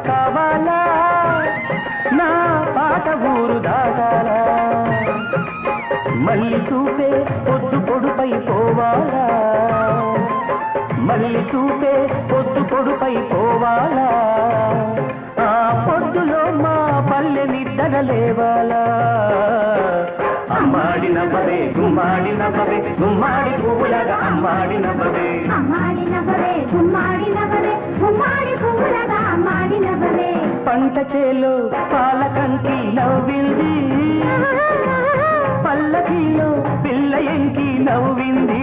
కావాలా నా పాట ఊరు దాటాలా మళ్ళీ చూపే పొద్దు పొడుపై పోవాలా మళ్ళీ చూపే పొద్దు పొడుపై పోవాలా ఆ పొద్దులో మా పల్లె నిద్ర లేవాలా అమ్మాడి నవ్వవే గుమ్మాడి నవ్వవే గుమ్మాడి పువ్వులగా అమ్మాడి నవ్వవే అమ్మాడి నవ్వవే గుమ్మాడి నవ్వవే గుమ్మాడి పువ్వులగా అమ్మాడి నవ్వవే పంట చేలో పాలకంకి నవ్వింది పల్లకిలో పిల్ల ఎంకి నవ్వింది